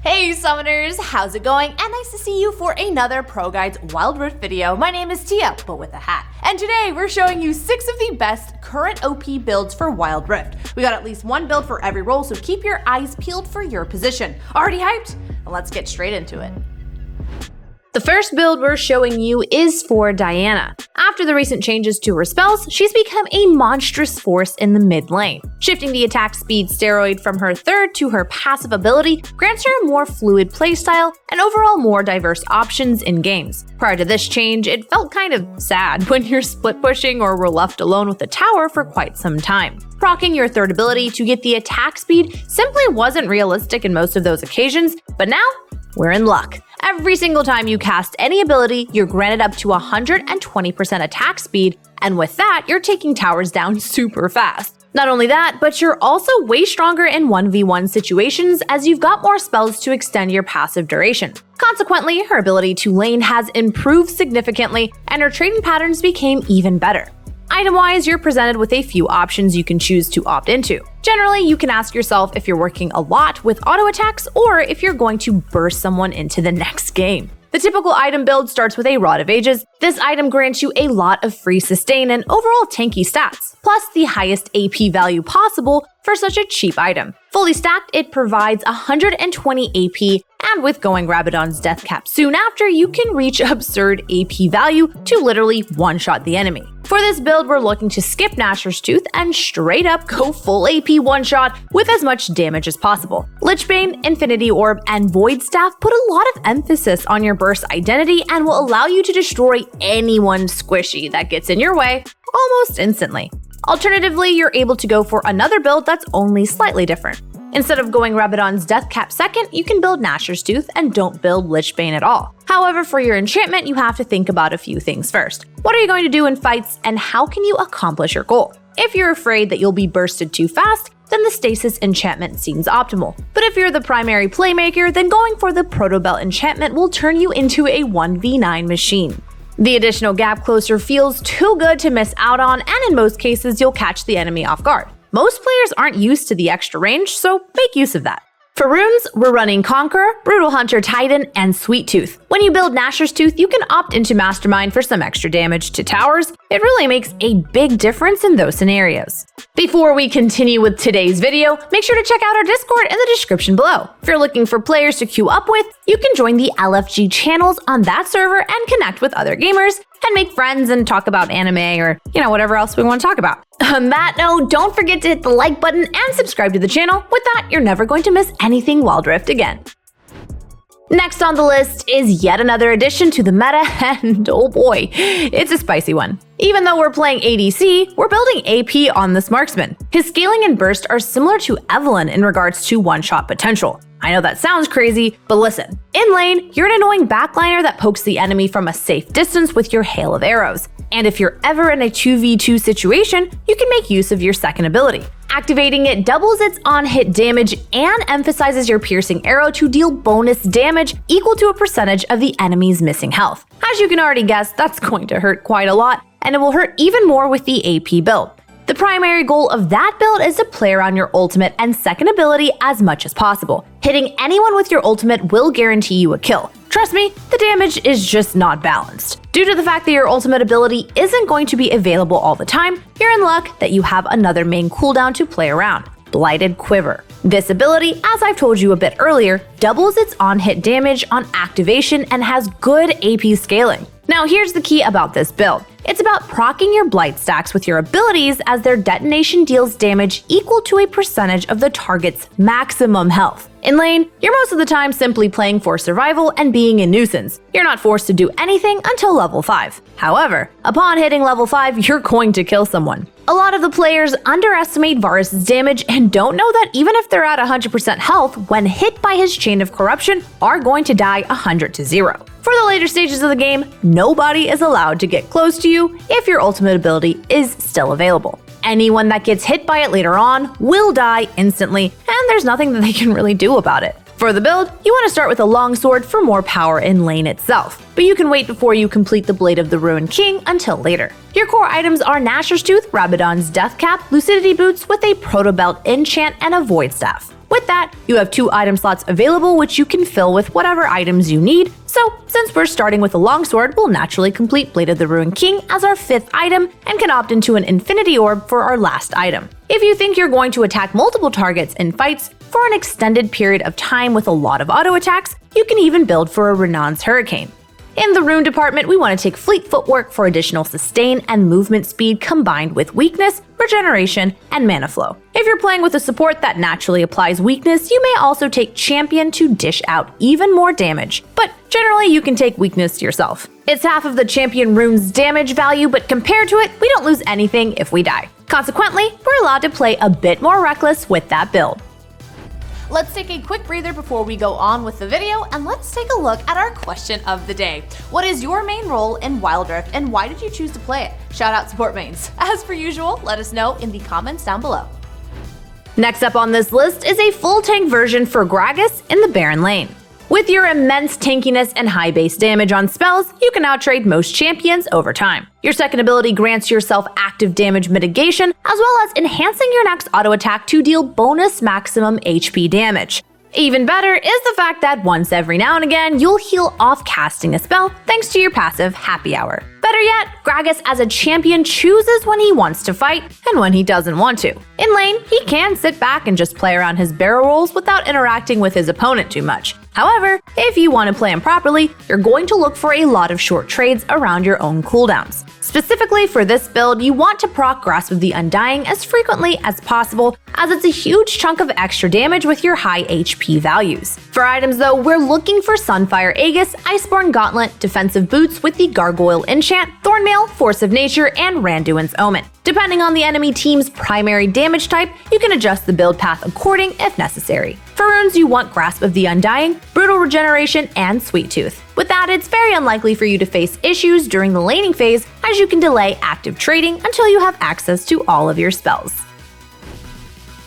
Hey summoners, how's it going? And nice to see you for another ProGuides Wild Rift video. My name is Tia, but with a hat. And today we're showing you 6 of the best current OP builds for Wild Rift. We got at least one build for every role, so keep your eyes peeled for your position. Already hyped? Well, let's get straight into it. The first build we're showing you is for Diana. After the recent changes to her spells, she's become a monstrous force in the mid lane. Shifting the attack speed steroid from her third to her passive ability grants her a more fluid playstyle and overall more diverse options in games. Prior to this change, it felt kind of sad when you're split pushing or were left alone with a tower for quite some time. Proccing your third ability to get the attack speed simply wasn't realistic in most of those occasions, but now we're in luck. Every single time you cast any ability, you're granted up to 120% attack speed, and with that, you're taking towers down super fast. Not only that, but you're also way stronger in 1v1 situations as you've got more spells to extend your passive duration. Consequently, her ability to lane has improved significantly, and her trading patterns became even better. Item-wise, you're presented with a few options you can choose to opt into. Generally, you can ask yourself if you're working a lot with auto attacks or if you're going to burst someone into the next game. The typical item build starts with a Rod of Ages. This item grants you a lot of free sustain and overall tanky stats, plus the highest AP value possible for such a cheap item. Fully stacked, it provides 120 AP, and with going Rabadon's death cap soon after, you can reach absurd AP value to literally one-shot the enemy. For this build, we're looking to skip Nashor's Tooth and straight up go full AP one-shot with as much damage as possible. Lichbane, Infinity Orb, and Void Staff put a lot of emphasis on your burst identity and will allow you to destroy anyone squishy that gets in your way almost instantly. Alternatively, you're able to go for another build that's only slightly different. Instead of going Rabadon's death cap second, you can build Nashor's Tooth and don't build Lichbane at all. However, for your enchantment, you have to think about a few things first. What are you going to do in fights, and how can you accomplish your goal? If you're afraid that you'll be bursted too fast, then the Stasis enchantment seems optimal. But if you're the primary playmaker, then going for the Protobelt enchantment will turn you into a 1v9 machine. The additional gap closer feels too good to miss out on, and in most cases, you'll catch the enemy off guard. Most players aren't used to the extra range, so make use of that. For runes, we're running Conqueror, Brutal Hunter Titan, and Sweet Tooth. When you build Nashor's Tooth, you can opt into Mastermind for some extra damage to towers. It really makes a big difference in those scenarios. Before we continue with today's video, make sure to check out our Discord in the description below. If you're looking for players to queue up with, you can join the LFG channels on that server and connect with other gamers and make friends and talk about anime or, whatever else we want to talk about. On that note, don't forget to hit the like button and subscribe to the channel. With that, you're never going to miss anything Wild Rift again. Next on the list is yet another addition to the meta, and oh boy, it's a spicy one. Even though we're playing ADC, we're building AP on this marksman. His scaling and burst are similar to Evelynn in regards to one-shot potential. I know that sounds crazy, but listen. In lane, you're an annoying backliner that pokes the enemy from a safe distance with your hail of arrows. And if you're ever in a 2v2 situation, you can make use of your second ability. Activating it doubles its on-hit damage and emphasizes your piercing arrow to deal bonus damage equal to a percentage of the enemy's missing health. As you can already guess, that's going to hurt quite a lot, and it will hurt even more with the AP build. The primary goal of that build is to play around your ultimate and second ability as much as possible. Hitting anyone with your ultimate will guarantee you a kill. Trust me, the damage is just not balanced. Due to the fact that your ultimate ability isn't going to be available all the time, you're in luck that you have another main cooldown to play around, Blighted Quiver. This ability, as I've told you a bit earlier, doubles its on-hit damage on activation and has good AP scaling. Now here's the key about this build. It's about proccing your blight stacks with your abilities as their detonation deals damage equal to a percentage of the target's maximum health. In lane, you're most of the time simply playing for survival and being a nuisance. You're not forced to do anything until level 5. However, upon hitting level 5, you're going to kill someone. A lot of the players underestimate Varus' damage and don't know that even if they're at 100% health, when hit by his Chain of Corruption, are going to die 100-0. For the later stages of the game, nobody is allowed to get close to you if your ultimate ability is still available. Anyone that gets hit by it later on will die instantly, and there's nothing that they can really do about it. For the build, you want to start with a longsword for more power in lane itself, but you can wait before you complete the Blade of the Ruined King until later. Your core items are Nashor's Tooth, Rabadon's Death Cap, Lucidity Boots with a Protobelt enchant, and a Void Staff. With that, you have 2 item slots available which you can fill with whatever items you need. So, since we're starting with a longsword, we'll naturally complete Blade of the Ruined King as our 5th item and can opt into an Infinity Orb for our last item. If you think you're going to attack multiple targets in fights for an extended period of time with a lot of auto attacks, you can even build for a Renan's Hurricane. In the rune department, we want to take Fleet Footwork for additional sustain and movement speed combined with weakness, regeneration, and mana flow. If you're playing with a support that naturally applies weakness, you may also take Champion to dish out even more damage, but generally you can take weakness yourself. It's half of the Champion rune's damage value, but compared to it, we don't lose anything if we die. Consequently, we're allowed to play a bit more reckless with that build. Let's take a quick breather before we go on with the video, and let's take a look at our question of the day. What is your main role in Wild Rift, and why did you choose to play it? Shout out support mains. As per usual, let us know in the comments down below. Next up on this list is a full tank version for Gragas in the Baron lane. With your immense tankiness and high base damage on spells, you can outtrade most champions over time. Your second ability grants yourself active damage mitigation, as well as enhancing your next auto attack to deal bonus maximum HP damage. Even better is the fact that once every now and again, you'll heal off casting a spell thanks to your passive Happy Hour. Better yet, Gragas as a champion chooses when he wants to fight and when he doesn't want to. In lane, he can sit back and just play around his barrel rolls without interacting with his opponent too much. However, if you want to play him properly, you're going to look for a lot of short trades around your own cooldowns. Specifically for this build, you want to proc Grasp of the Undying as frequently as possible, as it's a huge chunk of extra damage with your high HP values. For items though, we're looking for Sunfire Aegis, Iceborne Gauntlet, Defensive Boots with the Gargoyle Enchant, Thornmail, Force of Nature, and Randuin's Omen. Depending on the enemy team's primary damage type, you can adjust the build path according if necessary. For runes, you want Grasp of the Undying, Brutal Regeneration, and Sweet Tooth. With that, it's very unlikely for you to face issues during the laning phase, as you can delay active trading until you have access to all of your spells.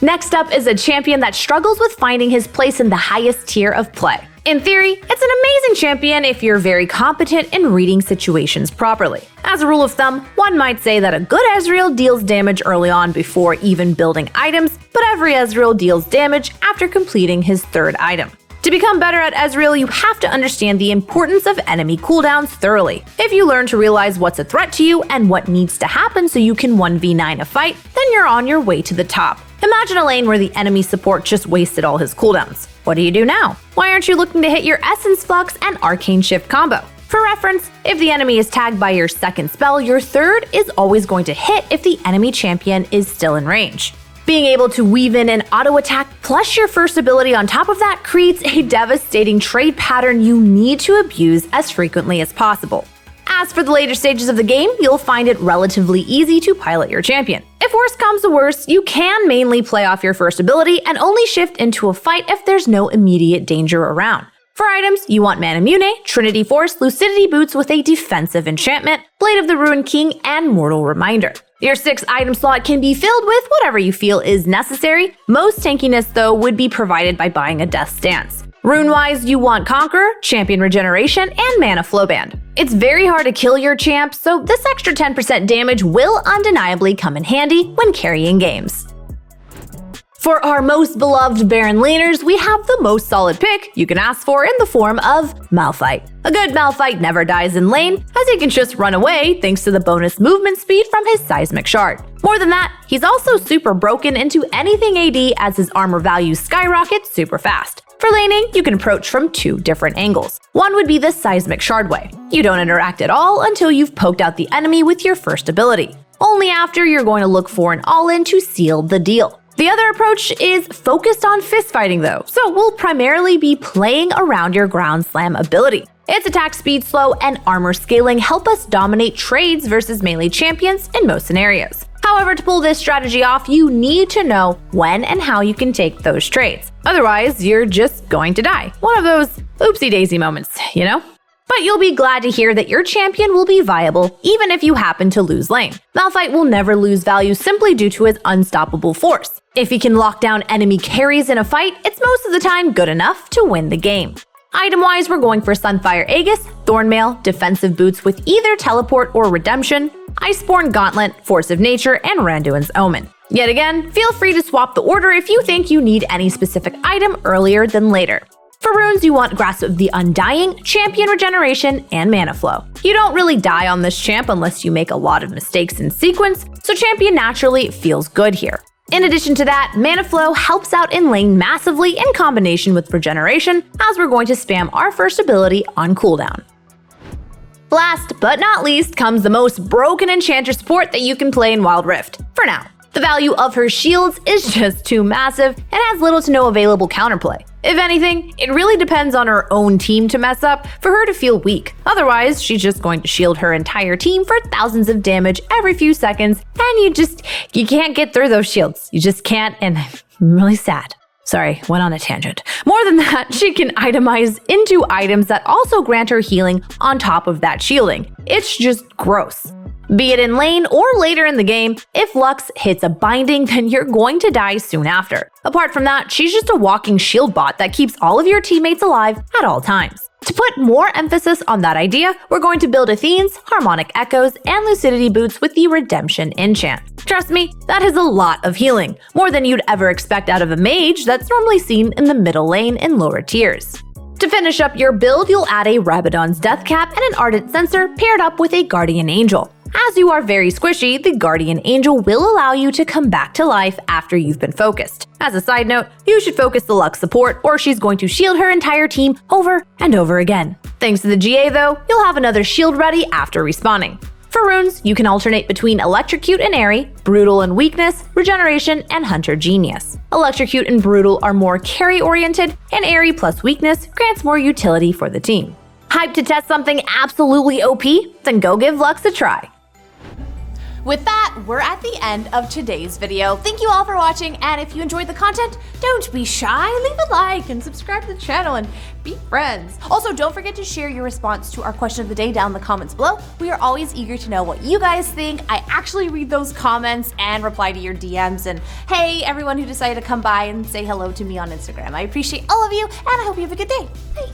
Next up is a champion that struggles with finding his place in the highest tier of play. In theory, it's an amazing champion if you're very competent in reading situations properly. As a rule of thumb, one might say that a good Ezreal deals damage early on before even building items, but every Ezreal deals damage after completing his 3rd item. To become better at Ezreal, you have to understand the importance of enemy cooldowns thoroughly. If you learn to realize what's a threat to you and what needs to happen so you can 1v9 a fight, then you're on your way to the top. Imagine a lane where the enemy support just wasted all his cooldowns. What do you do now? Why aren't you looking to hit your Essence Flux and Arcane Shift combo? For reference, if the enemy is tagged by your 2nd spell, your 3rd is always going to hit if the enemy champion is still in range. Being able to weave in an auto attack plus your 1st ability on top of that creates a devastating trade pattern you need to abuse as frequently as possible. As for the later stages of the game, you'll find it relatively easy to pilot your champion. If worse comes to worse, you can mainly play off your 1st ability and only shift into a fight if there's no immediate danger around. For items, you want Manamune, Trinity Force, Lucidity Boots with a defensive enchantment, Blade of the Ruined King, and Mortal Reminder. Your 6th item slot can be filled with whatever you feel is necessary. Most tankiness, though, would be provided by buying a Death Stance. Rune-wise, you want Conqueror, Champion Regeneration, and Mana Flow Band. It's very hard to kill your champ, so this extra 10% damage will undeniably come in handy when carrying games. For our most beloved Baron laners, we have the most solid pick you can ask for in the form of Malphite. A good Malphite never dies in lane, as he can just run away thanks to the bonus movement speed from his Seismic Shard. More than that, he's also super broken into anything AD as his armor value skyrockets super fast. For laning, you can approach from 2 different angles. One would be the Seismic Shard way. You don't interact at all until you've poked out the enemy with your 1st ability. Only after you're going to look for an all-in to seal the deal. The other approach is focused on fistfighting though, so we'll primarily be playing around your Ground Slam ability. Its attack speed, slow, and armor scaling help us dominate trades versus melee champions in most scenarios. However, to pull this strategy off, you need to know when and how you can take those trades. Otherwise, you're just going to die. One of those oopsie-daisy moments, you know? But you'll be glad to hear that your champion will be viable even if you happen to lose lane. Malphite will never lose value simply due to his unstoppable force. If he can lock down enemy carries in a fight, it's most of the time good enough to win the game. Item-wise, we're going for Sunfire Aegis, Thornmail, Defensive Boots with either Teleport or Redemption, Iceborne Gauntlet, Force of Nature, and Randuin's Omen. Yet again, feel free to swap the order if you think you need any specific item earlier than later. For runes, you want Grasp of the Undying, Champion Regeneration, and Mana Flow. You don't really die on this champ unless you make a lot of mistakes in sequence, so Champion naturally feels good here. In addition to that, Mana Flow helps out in lane massively in combination with Regeneration, as we're going to spam our first ability on cooldown. Last but not least comes the most broken enchanter support that you can play in Wild Rift, for now. The value of her shields is just too massive and has little to no available counterplay. If anything, it really depends on her own team to mess up for her to feel weak. Otherwise, she's just going to shield her entire team for thousands of damage every few seconds, and you can't get through those shields. You just can't, and I'm really sad. Sorry, went on a tangent. More than that, she can itemize into items that also grant her healing on top of that shielding. It's just gross. Be it in lane or later in the game, if Lux hits a binding, then you're going to die soon after. Apart from that, she's just a walking shield bot that keeps all of your teammates alive at all times. To put more emphasis on that idea, we're going to build Athene's, Harmonic Echoes, and Lucidity Boots with the Redemption enchant. Trust me, that is a lot of healing, more than you'd ever expect out of a mage that's normally seen in the middle lane in lower tiers. To finish up your build, you'll add a Rabadon's Death Cap and an Ardent Censer paired up with a Guardian Angel. As you are very squishy, the Guardian Angel will allow you to come back to life after you've been focused. As a side note, you should focus the Lux support or she's going to shield her entire team over and over again. Thanks to the GA though, you'll have another shield ready after respawning. For runes, you can alternate between Electrocute and Airy, Brutal and Weakness, Regeneration, and Hunter Genius. Electrocute and Brutal are more carry-oriented, and Airy plus Weakness grants more utility for the team. Hyped to test something absolutely OP? Then go give Lux a try. With that, we're at the end of today's video. Thank you all for watching, and if you enjoyed the content, don't be shy, leave a like and subscribe to the channel and be friends. Also, don't forget to share your response to our question of the day down in the comments below. We are always eager to know what you guys think. I actually read those comments and reply to your DMs, and hey, everyone who decided to come by and say hello to me on Instagram. I appreciate all of you, and I hope you have a good day. Bye.